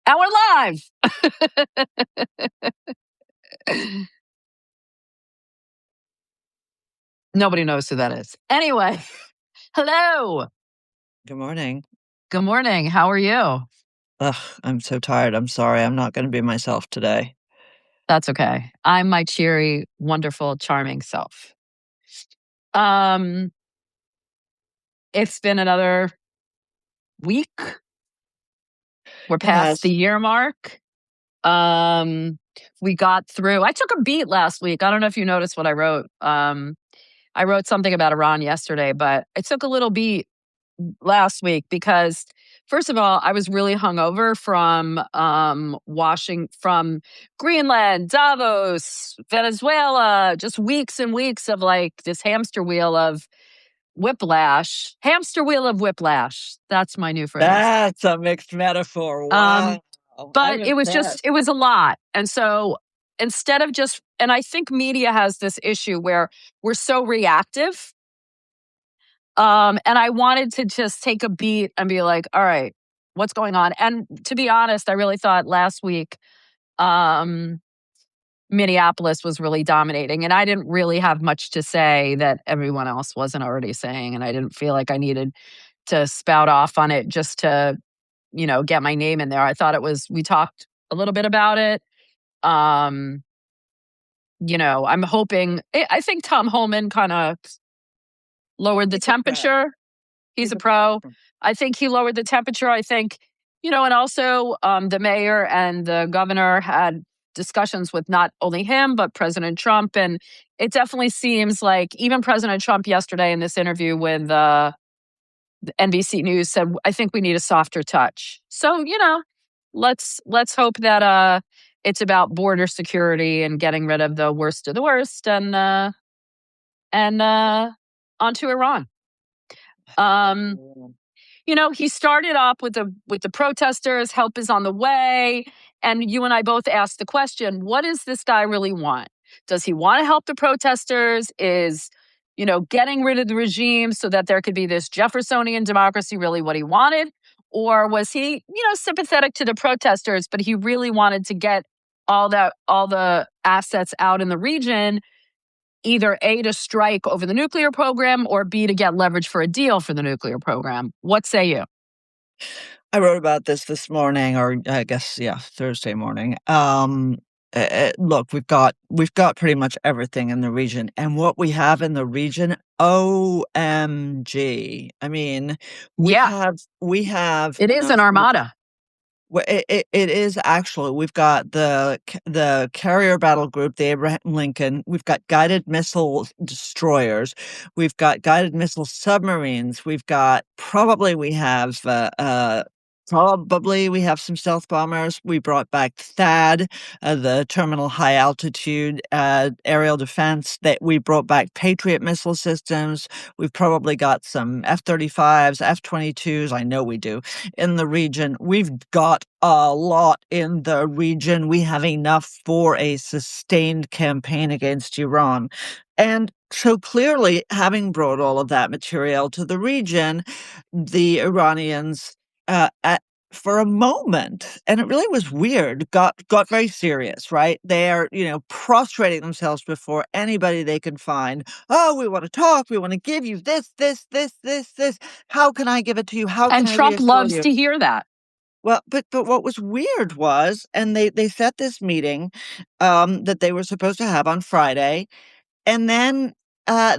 And we're live. Nobody knows who that is. Anyway, hello. Good morning. Good morning. How are you? Ugh, I'm so tired. I'm sorry. I'm not going to be myself today. That's okay. I'm my cheery, wonderful, charming self. It's been another week. We're past the year mark. We got through. I took a beat last week. I don't know if you noticed what I wrote. I wrote something about Iran yesterday, but I took a little beat last week because, first of all, I was really hungover from from Greenland, Davos, Venezuela, just weeks and weeks of like this hamster wheel of whiplash. Hamster wheel of whiplash. That's my new phrase. That's a mixed metaphor. Wow. But it was a lot. And so instead of and I think media has this issue where we're so reactive. And I wanted to just take a beat and be like, all right, what's going on? And to be honest, I really thought last week, Minneapolis was really dominating. And I didn't really have much to say that everyone else wasn't already saying. And I didn't feel like I needed to spout off on it just to, get my name in there. I thought we talked a little bit about it. I'm hoping, I think Tom Homan kind of lowered the temperature. He's a pro. I think he lowered the temperature. I think, and also the mayor and the governor had discussions with not only him, but President Trump. And it definitely seems like even President Trump yesterday in this interview with the NBC News said, I think we need a softer touch. So, let's hope that it's about border security and getting rid of the worst of the worst and onto Iran. He started off with the protesters, help is on the way. And you and I both asked the question, what does this guy really want? Does he want to help the protesters? Is, getting rid of the regime so that there could be this Jeffersonian democracy really what he wanted? Or was he, sympathetic to the protesters, but he really wanted to get all the assets out in the region, either A, to strike over the nuclear program, or B, to get leverage for a deal for the nuclear program? What say you? I wrote about this morning, or I guess, Thursday morning. Look, we've got pretty much everything in the region, and what we have in the region, OMG. I mean, we have. It is an armada. Well, it is actually. We've got the carrier battle group, the Abraham Lincoln. We've got guided missile destroyers. We've got guided missile submarines. We've got probably we have some stealth bombers. We brought back THAAD, the terminal high altitude aerial defense. That we brought back Patriot missile systems. We've probably got some F-35s, F-22s. I know we do in the region. We've got a lot in the region. We have enough for a sustained campaign against Iran. And so clearly, having brought all of that material to the region, the Iranians, for a moment, and it really was weird, got very serious, right? They're, prostrating themselves before anybody they can find. Oh, we want to talk. We want to give you this. How can I give it to you? How can I reassure you? And Trump loves to hear that. Well, but what was weird was, and they set this meeting that they were supposed to have on Friday, and then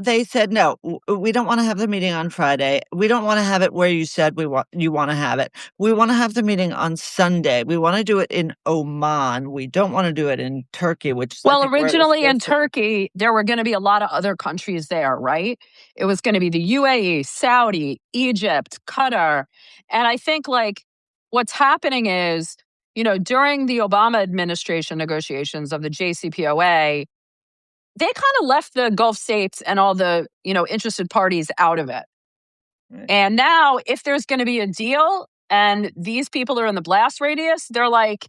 they said, no, we don't want to have the meeting on Friday. We don't want to have it where you said you want to have it. We want to have the meeting on Sunday. We want to do it in Oman. We don't want to do it in Turkey, which is, originally in Turkey, there were going to be a lot of other countries there, right? It was going to be the UAE, Saudi, Egypt, Qatar. And I think what's happening is, during the Obama administration negotiations of the JCPOA, they kind of left the Gulf states and all the, interested parties out of it. Right. And now if there's going to be a deal and these people are in the blast radius, they're like,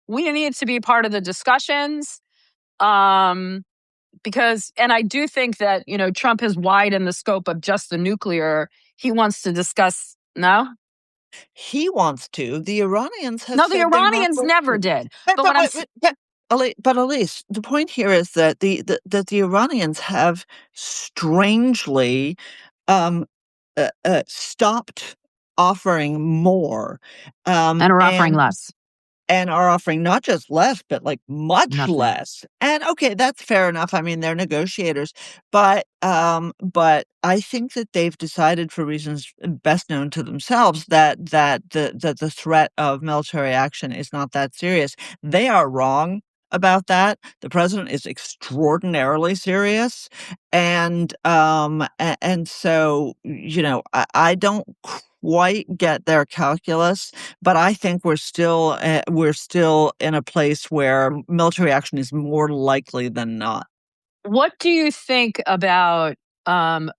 we need to be part of the discussions. Because, and I do think that, Trump has widened the scope of just the nuclear. He wants to discuss, no? He wants to. The Iranians have No, the said they're not Iranians going never to. did. But But but what I'm but but Elise, the point here is that the Iranians have strangely um, stopped offering more, and are offering less. and are offering not just less, but like much Nothing. less. And okay, that's fair enough. I mean, they're negotiators, but I think that they've decided, for reasons best known to themselves, that the threat of military action is not that serious. They are wrong about that. The president is extraordinarily serious, and so I don't quite get their calculus, but I think we're still in a place where military action is more likely than not. What do you think about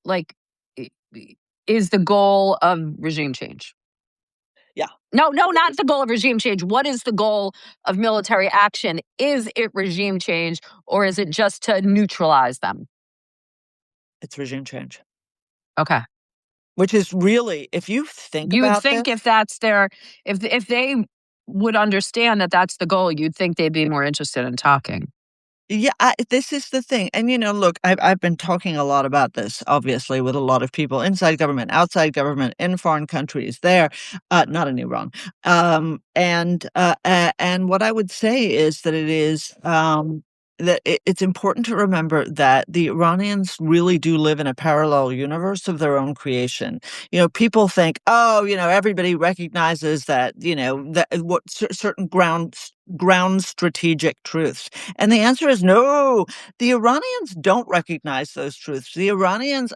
like i- is the goal of regime change? Yeah, No, no, not the goal of regime change. What is the goal of military action? Is it regime change or is it just to neutralize them? it's regime change, Okay. which is really, if you think You would about think this. if that's their if they would understand that that's the goal, you'd think they'd be more interested in talking. Yeah, this is the thing. And, look, I've been talking a lot about this, obviously, with a lot of people inside government, outside government, in foreign countries there, not in Iran. And what I would say is that it's important to remember that the Iranians really do live in a parallel universe of their own creation. People think, oh, everybody recognizes that, that what certain ground strategic truths. And the answer is no. The Iranians don't recognize those truths. The Iranians,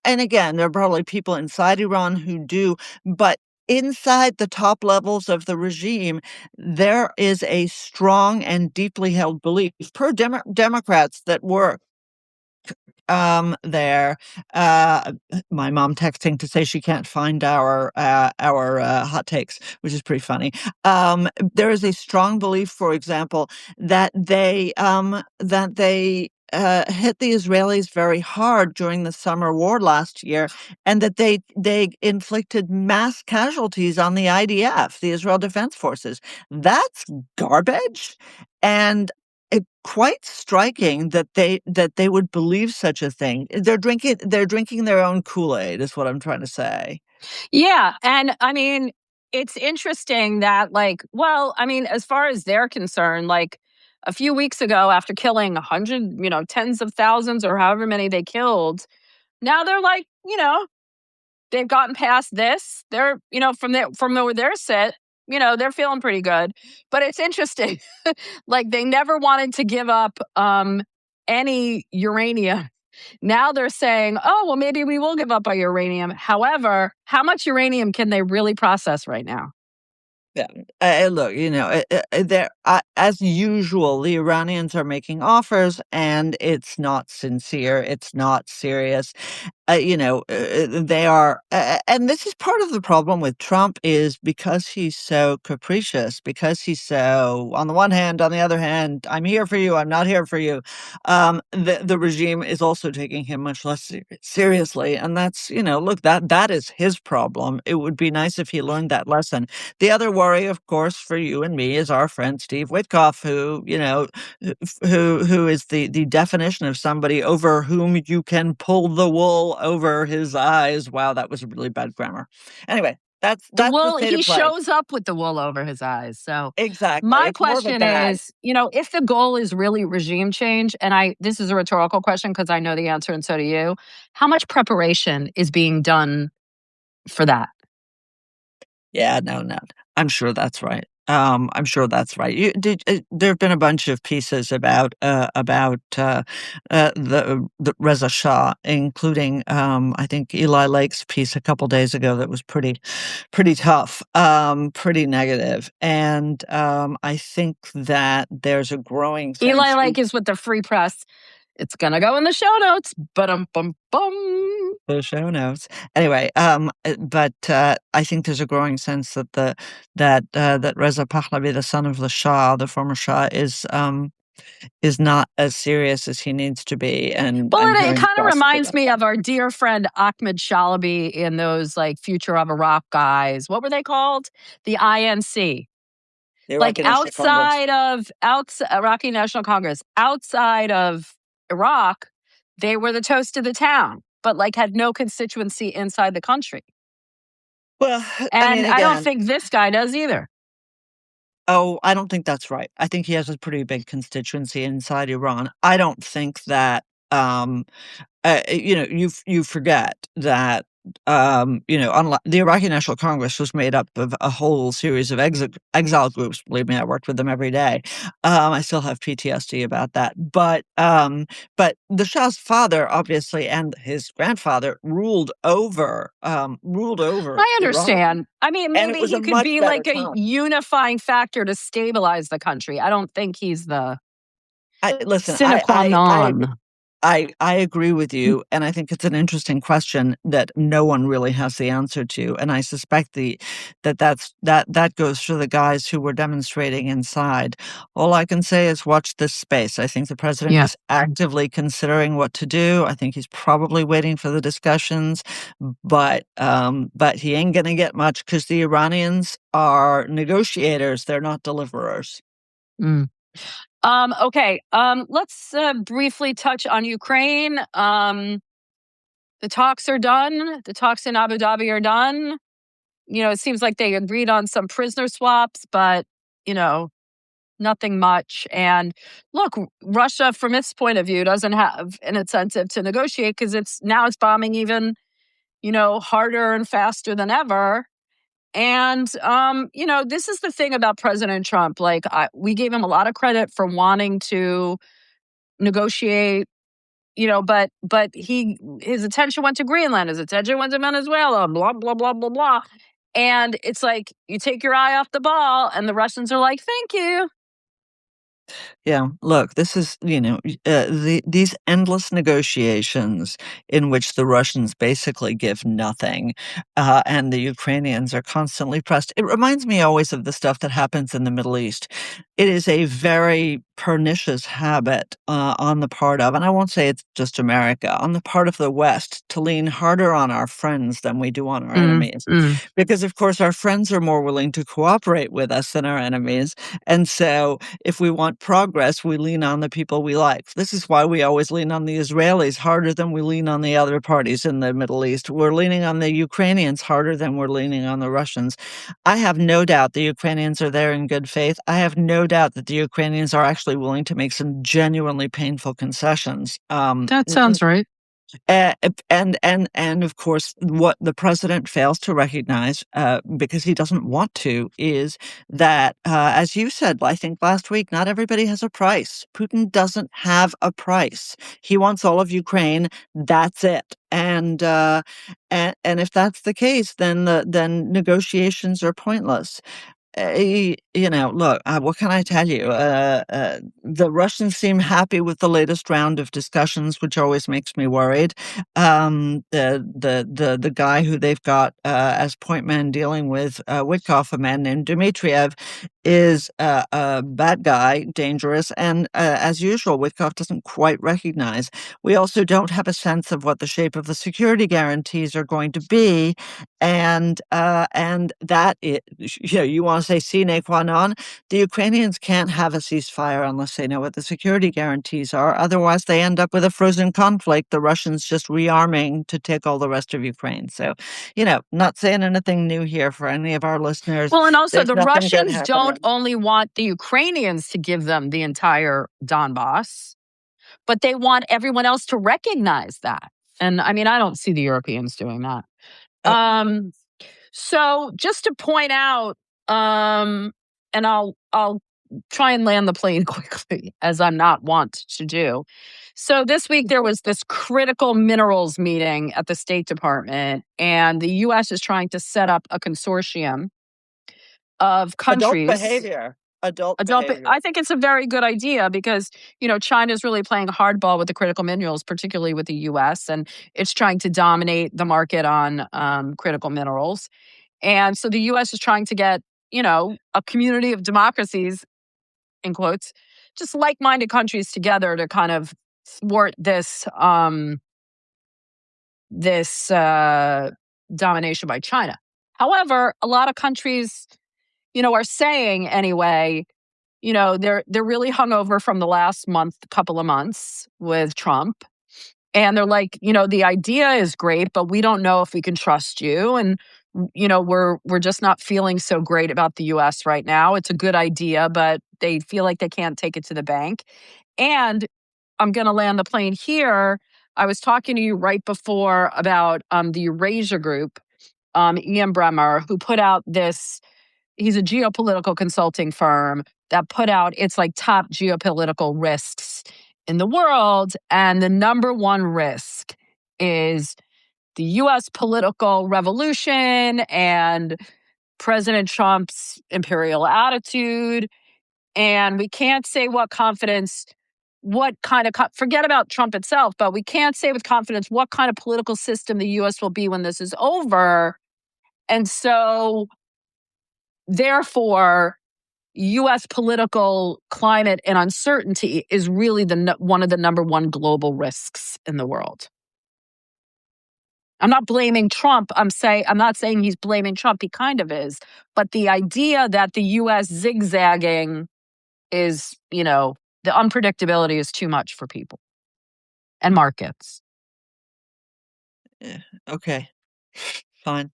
and again, there are probably people inside Iran who do, but inside the top levels of the regime, there is a strong and deeply held belief per Democrats that work there. Uh, my mom texting to say she can't find our hot takes, which is pretty funny. There is a strong belief, for example, that they hit the Israelis very hard during the summer war last year, and that they inflicted mass casualties on the IDF, the Israel Defense Forces. That's garbage, and quite striking that they would believe such a thing. They're drinking their own Kool-Aid, is what I'm trying to say. Yeah, and I mean, it's interesting that well, I mean, as far as they're concerned, a few weeks ago after killing 100, tens of thousands or however many they killed, now they're they've gotten past this. They're, from where they're set, they're feeling pretty good. But it's interesting. They never wanted to give up any uranium. Now they're saying, oh, well, maybe we will give up our uranium. However, how much uranium can they really process right now? Yeah. Look, as usual, the Iranians are making offers, and it's not sincere. It's not serious. They are, and this is part of the problem with Trump, is because he's so capricious, because he's so, on the one hand, on the other hand, I'm here for you, I'm not here for you. The regime is also taking him much less seriously, and that's, look, that is his problem. It would be nice if he learned that lesson. The other worry, of course, for you and me is our friend Steve Witkoff, who is the definition of somebody over whom you can pull the wool over his eyes. Wow, that was really bad grammar. Anyway, The that's the wool, state he of play. shows up with the wool over his eyes. So Exactly. my It's more of a question badge. is, if the goal is really regime change, and this is a rhetorical question because I know the answer and so do you, how much preparation is being done for that? Yeah, no, no. I'm sure that's right. I'm sure that's right. There have been a bunch of pieces about the Reza Shah, including I think Eli Lake's piece a couple days ago that was pretty tough, pretty negative, and I think that there's a growing Eli sense. Lake is with the free press. It's gonna go in the show notes. But bum bum. The show notes. Anyway, but I think there's a growing sense that that Reza Pahlavi, the son of the Shah, the former Shah, is is not as serious as he needs to be. And Well, I'm it hearing kind of gossip reminds about me that. of our dear friend Ahmed Shalaby in those like Future of Iraq guys. What were they called? The INC. The Like Iraqi National Congress. outside Iraqi National Congress, outside of Iraq, they were the toast of the town, but like had no constituency inside the country. Well, I mean, And I don't again, think this guy does either. oh, I don't think that's right. I think he has a pretty big constituency inside Iran. I don't think that, you forget that, unlike the Iraqi National Congress was made up of a whole series of exile groups. Believe me, I worked with them every day. I still have PTSD about that. But the Shah's father, obviously, and his grandfather ruled over I Iran, understand. I mean, and it maybe was a he could much be better like a time. unifying factor to stabilize the country. I don't think he's the Listen, sine qua non. I agree with you, and I think it's an interesting question that no one really has the answer to, and I suspect that goes for the guys who were demonstrating inside. All I can say is watch this space. I think the president Yeah. is actively considering what to do. I think he's probably waiting for the discussions, but he ain't gonna get much because the Iranians are negotiators; they're not deliverers. Mm. Okay. Let's briefly touch on Ukraine. The talks are done. The talks in Abu Dhabi are done. It seems like they agreed on some prisoner swaps, but you know, nothing much. And look, Russia, from its point of view, doesn't have an incentive to negotiate because it's bombing even, harder and faster than ever. And this is the thing about President Trump. Like, we gave him a lot of credit for wanting to negotiate, but his attention went to Greenland, his attention went to Venezuela, blah blah blah blah blah. And it's like you take your eye off the ball, and the Russians are like, "Thank you." Yeah, look, this is, these endless negotiations in which the Russians basically give nothing, and the Ukrainians are constantly pressed. It reminds me always of the stuff that happens in the Middle East. It is a very pernicious habit on the part of, and I won't say it's just America, on the part of the West to lean harder on our friends than we do on our Mm, enemies. mm. Because, of course, our friends are more willing to cooperate with us than our enemies. And so, if we want progress, we lean on the people we like. This is why we always lean on the Israelis harder than we lean on the other parties in the Middle East. We're leaning on the Ukrainians harder than we're leaning on the Russians. I have no doubt the Ukrainians are there in good faith. I have no doubt that the Ukrainians are actually willing to make some genuinely painful concessions. That sounds right. And of course, what the president fails to recognize, because he doesn't want to, is that, as you said, I think last week, not everybody has a price. Putin doesn't have a price. He wants all of Ukraine. That's it. And if that's the case, then negotiations are pointless. Look, what can I tell you? The Russians seem happy with the latest round of discussions, which always makes me worried. The guy who they've got as point man dealing with Witkoff, a man named Dmitriev, is a bad guy, dangerous, and as usual, Witkoff doesn't quite recognize. We also don't have a sense of what the shape of the security guarantees are going to be, and that is, you want to say sine qua non. The Ukrainians can't have a ceasefire unless they know what the security guarantees are. Otherwise, they end up with a frozen conflict. The Russians just rearming to take all the rest of Ukraine. So, not saying anything new here for any of our listeners. Well, and also There's the nothing good Russians don't happening. only want the Ukrainians to give them the entire Donbass, but they want everyone else to recognize that. And I mean, I don't see the Europeans doing that. Uh, Um, so just to point out, and I'll try and land the plane quickly, as I'm not wont to do. So this week there was this critical minerals meeting at the State Department, and the U.S. is trying to set up a consortium of adult countries. behavior. Adult behavior. I think it's a very good idea because China's really playing hardball with the critical minerals, particularly with the U.S., and it's trying to dominate the market on critical minerals. And so the U.S. is trying to get a community of democracies in quotes, just like-minded countries together to kind of thwart this domination by China. However, a lot of countries, are saying anyway, they're really hungover from the last couple of months with Trump. And they're like, the idea is great, but we don't know if we can trust you. And, we're just not feeling so great about the US right now. It's a good idea, but they feel like they can't take it to the bank. And I'm going to land the plane here. I was talking to you right before about the Eurasia Group, Ian Bremmer, who put out this. He's a geopolitical consulting firm that put out its like top geopolitical risks in the world. And the number one risk is the US political revolution and President Trump's imperial attitude. And we can't say forget about Trump itself, but we can't say with confidence what kind of political system the US will be when this is over. And so, therefore, US political climate and uncertainty is really one of the number one global risks in the world. I'm not blaming Trump. I'm not saying he's blaming Trump. He kind of is. But the idea that the US zigzagging is, the unpredictability is too much for people and markets. Yeah, okay. Fine.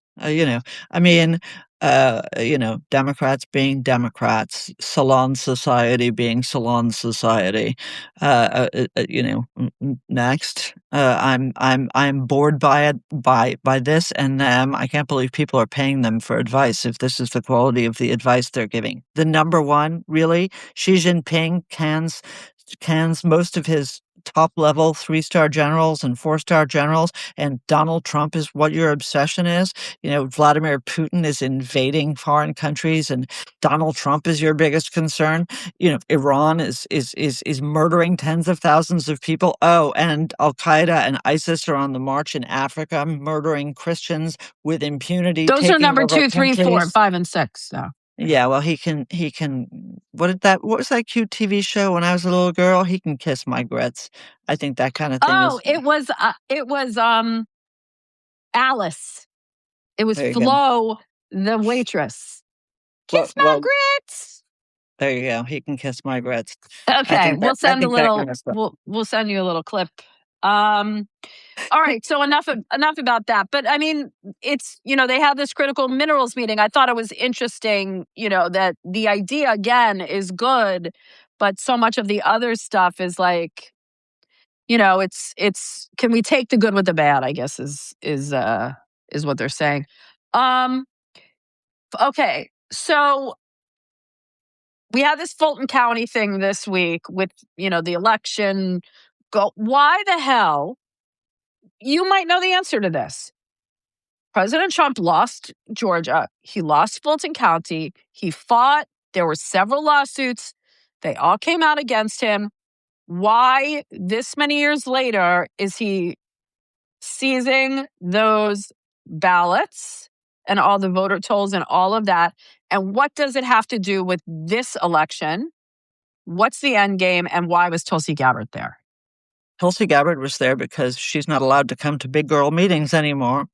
Democrats being Democrats, salon society being salon society. Next, I'm bored by it, by this and them. I can't believe people are paying them for advice if this is the quality of the advice they're giving. The number one, really, Xi Jinping cans most of his top level 3-star generals and 4-star generals, and Donald Trump is what your obsession is. Vladimir Putin is invading foreign countries, and Donald Trump is your biggest concern. Iran is murdering tens of thousands of people. Oh, and Al Qaeda and ISIS are on the march in Africa, murdering Christians with impunity, Those are taking number over 2, 3, 4, countries. 5, and 6. So. Yeah, well, he can. What was that cute TV show when I was a little girl? He can kiss my grits. I think that kind of thing Oh, is. it was Alice. It was There you go. Flo, the waitress. Well, Kiss my well, grits. there you go. He can kiss my grits. Okay, I think that kind of stuff. we'll send you a little clip. All right, so enough about that. But I mean, it's, they have this critical minerals meeting. I thought it was interesting, that the idea again is good, but so much of the other stuff is like, it's can we take the good with the bad, I guess is what they're saying. Okay, so we had this Fulton County thing this week with, the election. Why the hell? You might know the answer to this. President Trump lost Georgia. He lost Fulton County. He fought. There were several lawsuits. They all came out against him. Why, this many years later, is he seizing those ballots and all the voter tolls and all of that? And what does it have to do with this election? What's the end game, and why was Tulsi Gabbard there? Tulsi Gabbard was there because she's not allowed to come to big girl meetings anymore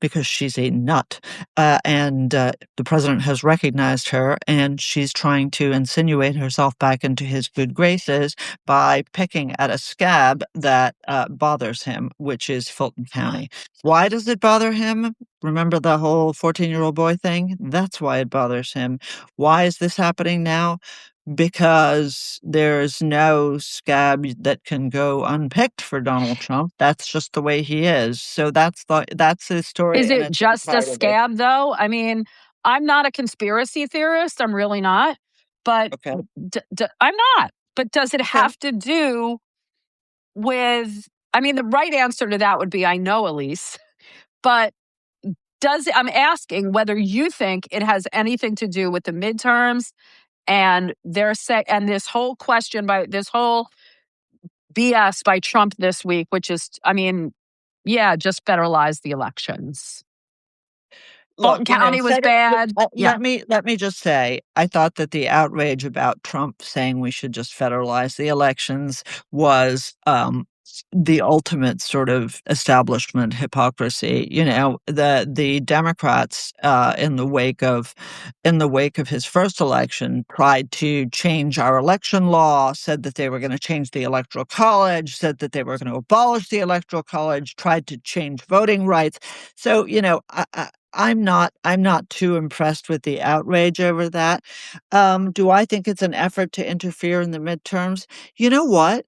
because she's a nut. And the president has recognized her, and she's trying to insinuate herself back into his good graces by picking at a scab that bothers him, which is Fulton County. Why does it bother him? Remember the whole 14-year-old boy thing? That's why it bothers him. Why is this happening now? Because there's no scab that can go unpicked for Donald Trump. That's just the way he is. So that's his story. Is And it it's just a entirely scab, though? I mean, I'm not a conspiracy theorist. I'm really not. But okay. I'm not. But does it Okay. have to do with? I mean, the right answer to that would be I know, Elise. But I'm asking whether you think it has anything to do with the midterms and and this whole question by this whole BS by Trump this week, which is, I mean, yeah, just federalize the elections. look, Fulton County was bad. Yeah. let me just say, I thought that the outrage about Trump saying we should just federalize the elections was the ultimate sort of establishment hypocrisy. You know, the Democrats in the wake of his first election tried to change our election law, said that they were going to change the electoral college, said that they were going to abolish the electoral college, tried to change voting rights. So, you know, I'm not too impressed with the outrage over that. Do I think it's an effort to interfere in the midterms? You know what?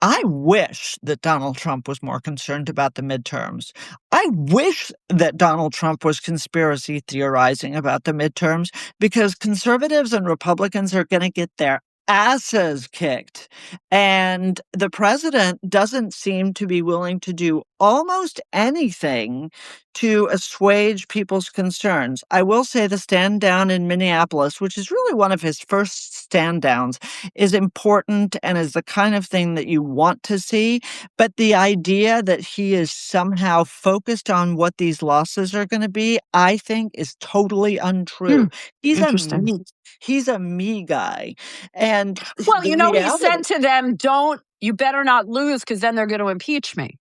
I wish that Donald Trump was more concerned about the midterms. I wish that Donald Trump was conspiracy theorizing about the midterms, because conservatives and Republicans are going to get their asses kicked. And the president doesn't seem to be willing to do almost anything to assuage people's concerns. I will say the stand down in Minneapolis, which is really one of his first stand downs, is important and is the kind of thing that you want to see. But the idea that he is somehow focused on what these losses are going to be, I think, is totally Hmm. untrue. He's a Interesting. me, he's a me guy. And Well, the you know, he reality, said to them, you better not lose because then they're going to impeach me.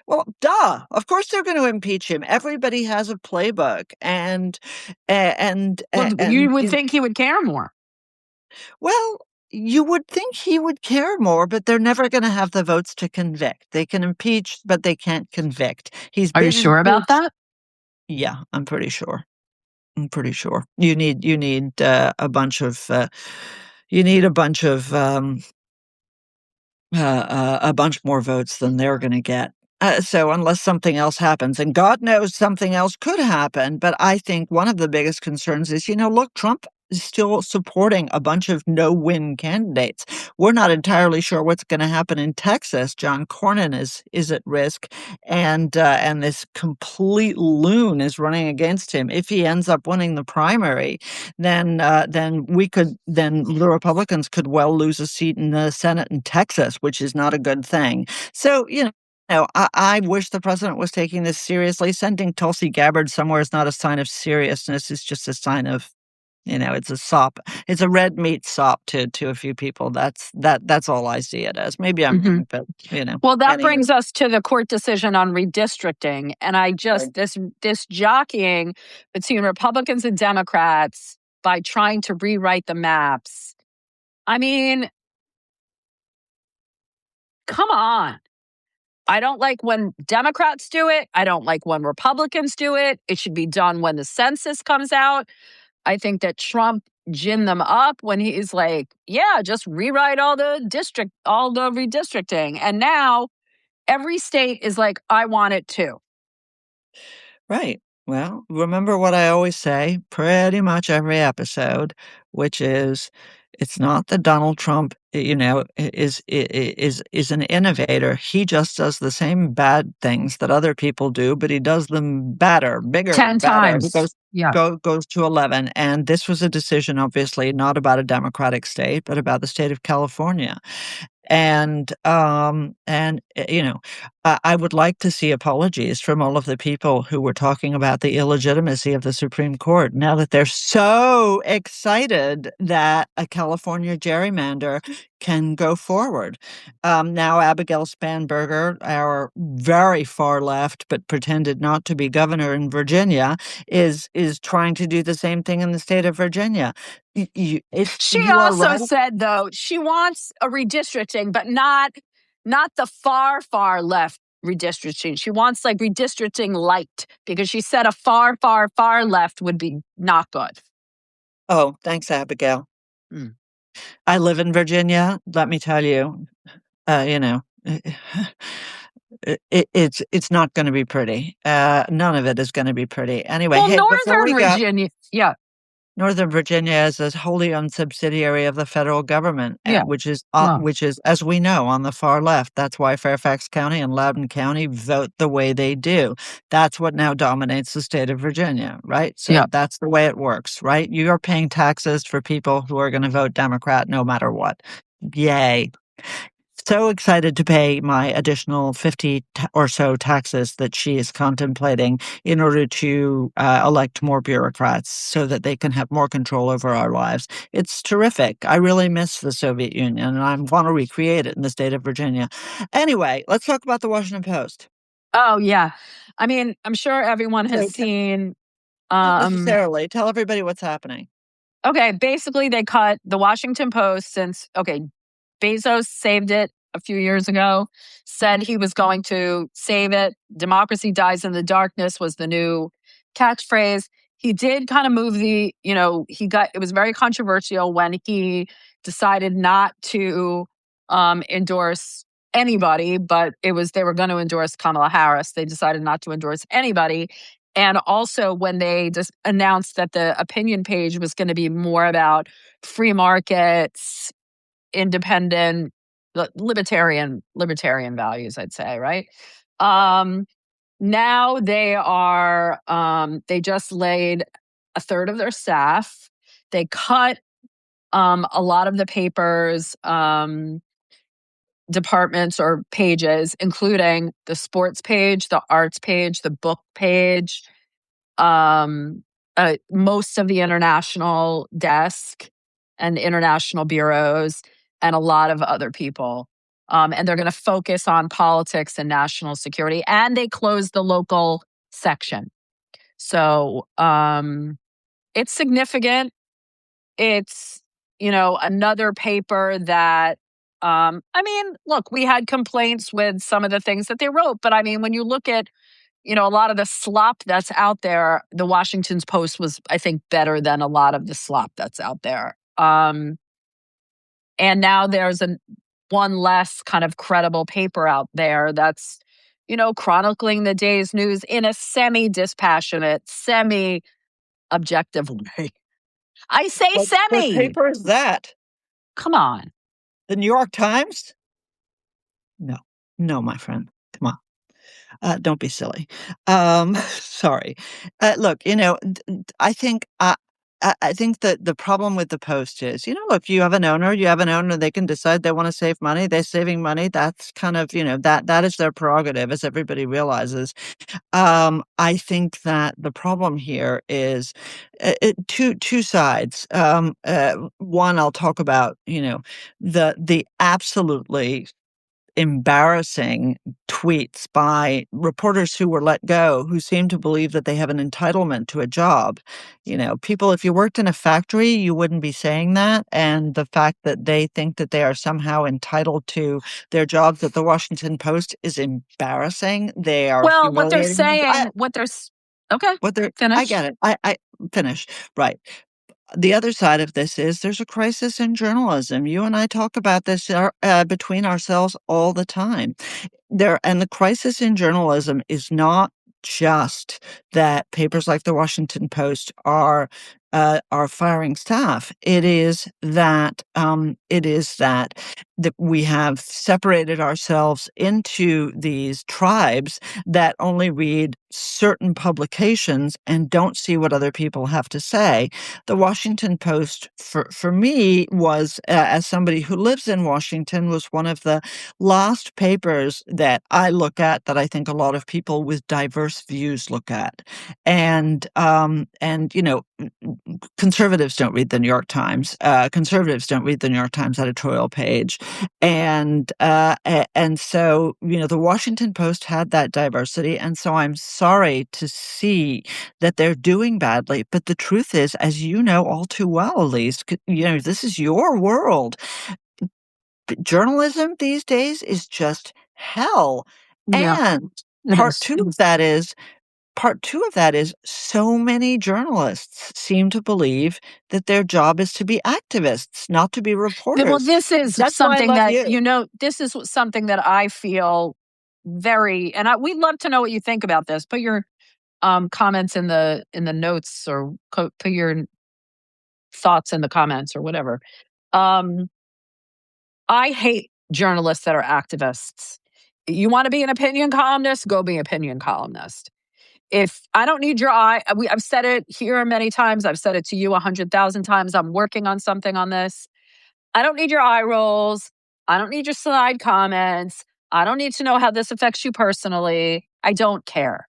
well, duh. Of course they're going to impeach him. Everybody has a playbook, Well, you would think he would care more. well, you would think he would care more, but they're never going to have the votes to convict. They can impeach, but they can't convict. He's Are you been sure about impeached. that? Yeah, I'm pretty sure. I'm pretty sure. You need a bunch of you need a bunch more votes than they're going to get. So unless something else happens, and God knows something else could happen, but I think one of the biggest concerns is, you know, look, Trump is still supporting a bunch of no-win candidates. We're not entirely sure what's going to happen in Texas. John Cornyn is at risk, and this complete loon is running against him. If he ends up winning the primary, then the Republicans could well lose a seat in the Senate in Texas, which is not a good thing. So, you know, I wish the president was taking this seriously. Sending Tulsi Gabbard somewhere is not a sign of seriousness. It's just a sign of, you know, it's a sop. It's a red meat sop to a few people. That's all I see it as. Maybe I'm wrong, but you know. Well, that Anyway. brings us to the court decision on redistricting. And I just, this jockeying between Republicans and Democrats by trying to rewrite the maps. I mean, come on. I don't like when Democrats do it. I don't like when Republicans do it. It should be done when the census comes out. I think that Trump ginned them up when he's like, yeah, just rewrite all the redistricting. And now every state is like, I want it too. Right. Well, remember what I always say pretty much every episode, which is it's not that Donald Trump, you know, is an innovator. He just does the same bad things that other people do, but he does them better, bigger, 10 better. He times. Yeah. goes to 11. And this was a decision, obviously, not about a Democratic state, but about the state of California. You know, I would like to see apologies from all of the people who were talking about the illegitimacy of the Supreme Court now that they're so excited that a California gerrymander can go forward. Now Abigail Spanberger, our very far left but pretended not to be governor in Virginia, is trying to do the same thing in the state of Virginia. She You are also right. said, though, she wants a redistricting, but not the far left redistricting. She wants like redistricting light, because she said a far left would be not good. Oh, thanks, Abigail. Mm. I live in Virginia. Let me tell you, you know, it's not going to be pretty. None of it is going to be pretty. Anyway, Well, hey, before Northern we go, Virginia, yeah, Northern Virginia is a wholly owned subsidiary of the federal government, yeah. Well, which is, as we know, on the far left. That's why Fairfax County and Loudoun County vote the way they do. That's what now dominates the state of Virginia, right? So yeah. that's the way it works, right? You are paying taxes for people who are going to vote Democrat no matter what. Yay. so excited to pay my additional 50 or so taxes that she is contemplating in order to elect more bureaucrats so that they can have more control over our lives. It's terrific. I really miss the Soviet Union, and I want to recreate it in the state of Virginia. Anyway, let's talk about the Washington Post. Oh, yeah. I mean, I'm sure everyone has So, seen. not Um, necessarily. Tell everybody what's happening. okay, basically, they cut the Washington Post since, okay, Bezos saved it a few years ago, said he was going to save it. Democracy dies in the darkness was the new catchphrase. He did kind of move it was very controversial when he decided not to endorse anybody, but they were going to endorse Kamala Harris. They decided not to endorse anybody. And also when they just announced that the opinion page was going to be more about free markets, independent, libertarian values, I'd say, right? Now they just laid a third of their staff. They cut a lot of the papers departments or pages, including the sports page, the arts page, the book page, um, most of the international desk and international bureaus, and a lot of other people. And they're going to focus on politics and national security. And they closed the local section. So it's significant. It's, another paper that, I mean, look, we had complaints with some of the things that they wrote. But I mean, when you look at a lot of the slop that's out there, the Washington's Post was, I think, better than a lot of the slop that's out there. And now there's one less kind of credible paper out there that's, chronicling the day's news in a semi-dispassionate, semi-objective way. I say What semi. paper is that? Come on. The New York Times? No, no, my friend. Come on. Don't be silly. Sorry. Look, I think I think that the problem with the Post is, look, you have an owner, they can decide they want to save money. They're saving money. That's kind of, that is their prerogative, as everybody realizes. I think that the problem here is two sides. One, I'll talk about, the absolutely embarrassing tweets by reporters who were let go, who seem to believe that they have an entitlement to a job. People, if you worked in a factory, you wouldn't be saying that. And the fact that they think that they are somehow entitled to their jobs at the Washington Post is embarrassing. They are Well, what they're humiliating them. saying, okay, I finish. get it. I finish. Right. The other side of this is there's a crisis in journalism. You and I talk about this between ourselves all the time. And the crisis in journalism is not just that papers like the Washington Post are firing staff. It is that we have separated ourselves into these tribes that only read certain publications and don't see what other people have to say. The Washington Post, for me, was, as somebody who lives in Washington, was one of the last papers that I look at that I think a lot of people with diverse views look at. And conservatives don't read the New York Times. Conservatives don't read the New York Times editorial page. And so, the Washington Post had that diversity. And so I'm sorry to see that they're doing badly. But the truth is, as you know all too well, Elise, this is your world. Journalism these days is just hell. Yeah. And part Yes. two of that is so many journalists seem to believe that their job is to be activists, not to be Well, reporters. this is That's why I something love that, you. this is something that I feel we'd love to know what you think about this. Put your comments in the notes, or put your thoughts in the comments or whatever. I hate journalists that are activists. You want to be an opinion columnist? Go be an opinion columnist. If I don't need your eye, I've said it here many times. I've said it to you 100,000 times. I'm working on something on this. I don't need your eye rolls. I don't need your side comments. I don't need to know how this affects you personally. I don't care.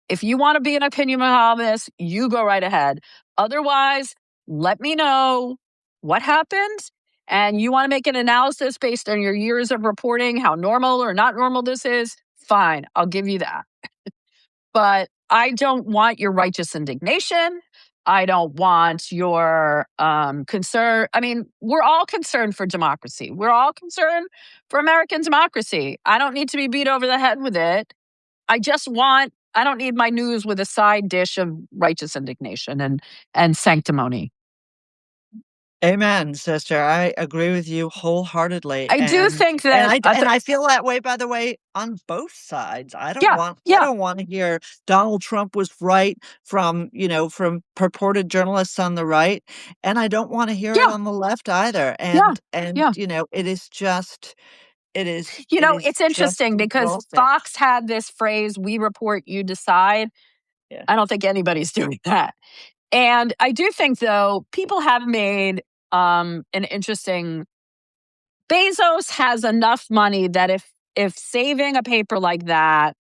If you want to be an opinion monogamist, you go right ahead. Otherwise, let me know what happened. And you want to make an analysis based on your years of reporting, how normal or not normal this is, fine, I'll give you that. But I don't want your righteous indignation. I don't want your concern. I mean, we're all concerned for democracy. We're all concerned for American democracy. I don't need to be beat over the head with it. I don't need my news with a side dish of righteous indignation and sanctimony. Amen, sister. I agree with you wholeheartedly. I do think that I feel that way, by the way, on both sides. I yeah, don't want to hear Donald Trump was right from, from purported journalists on the right, and I don't want to hear it yeah, on the left either. yeah, And yeah. it is just it is It's just interesting because exhausting. Fox had this phrase, "We report, you decide." Yeah. I don't think anybody's doing that. And I do think, though, people have made an interesting. Bezos has enough money that if saving a paper like that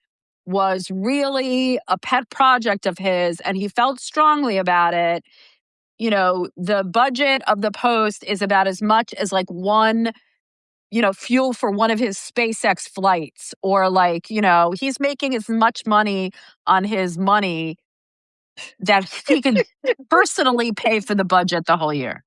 was really a pet project of his and he felt strongly about it, the budget of the Post is about as much as like one, fuel for one of his SpaceX flights, or like, he's making as much money on his money that he can personally pay for the budget the whole year.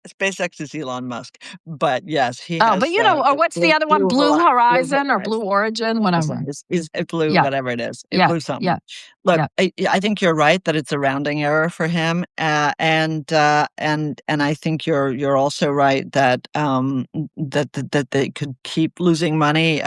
SpaceX is Elon Musk, but yes, he Oh, but has or what's the other one? Blue Horizon or Blue Origin, whatever. Is it blue, Yeah, whatever it is. It yeah, blew something. yeah, Look, yeah. I think you're right that it's a rounding error for him, and I think you're also right that that they could keep losing money.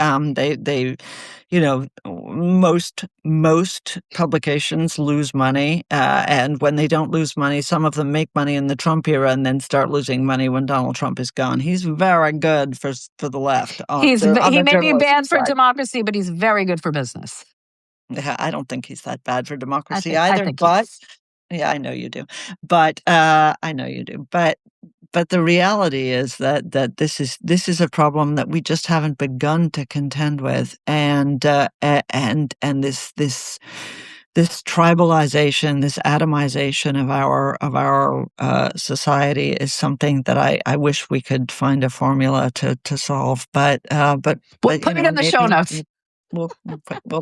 Most publications lose money, and when they don't lose money, some of them make money in the Trump era and then start losing money when Donald Trump is gone. He's very good for the left on He the may be journalism bad for side. democracy, but he's very good for business. Yeah, I don't think he's that bad for I democracy think I either, think he but is. yeah, I know you do. But I know you do. But the reality is that this is a problem that we just haven't begun to contend with, and this tribalization, this atomization of our society is something that I wish we could find a formula to solve. We'll put it in the show maybe notes. we'll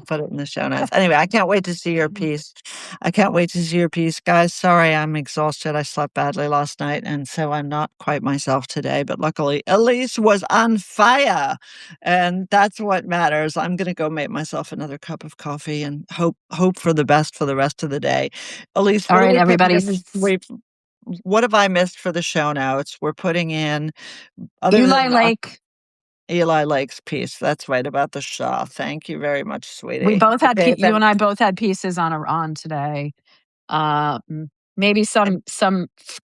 put it in the show notes. Anyway, I can't wait to see your piece. I can't wait to see your piece, guys. Sorry, I'm exhausted. I slept badly last night, and so I'm not quite myself today. But luckily, Elise was on fire, and that's what matters. I'm gonna go make myself another cup of coffee and hope for the best for the rest of the day. Elise, All what are right, we putting everybody. in what have I missed for the show notes? We're putting in, other Eli than Lake. Eli Lake's piece. That's right, about the Shah. Thank you very much, We sweetie. both had Okay, you then and I both had pieces on today. Maybe some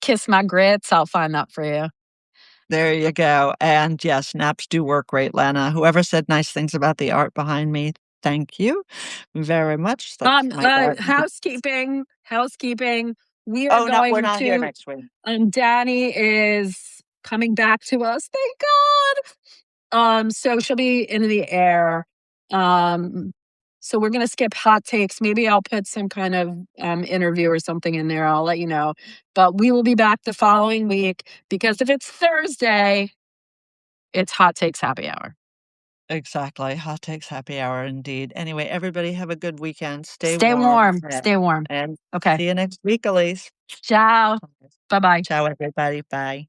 kiss my grits. I'll find that for you. there you go. And yes, naps do work great, Lana. Whoever said nice things about the art behind me, thank you very much. That's my dad. Housekeeping. We are Oh, no, we're going not here to, next week. Dany is coming back to us. Thank God. So she'll be in the air. So we're gonna skip hot takes. Maybe I'll put some kind of interview or something in there. I'll let you know. But we will be back the following week because if it's Thursday, it's hot takes happy hour. Exactly. Hot takes happy hour indeed. Anyway, everybody have a good weekend. Stay Stay warm. warm. Stay warm. And Okay. see you next week, Elise. Ciao. Bye bye. Ciao, everybody. Bye.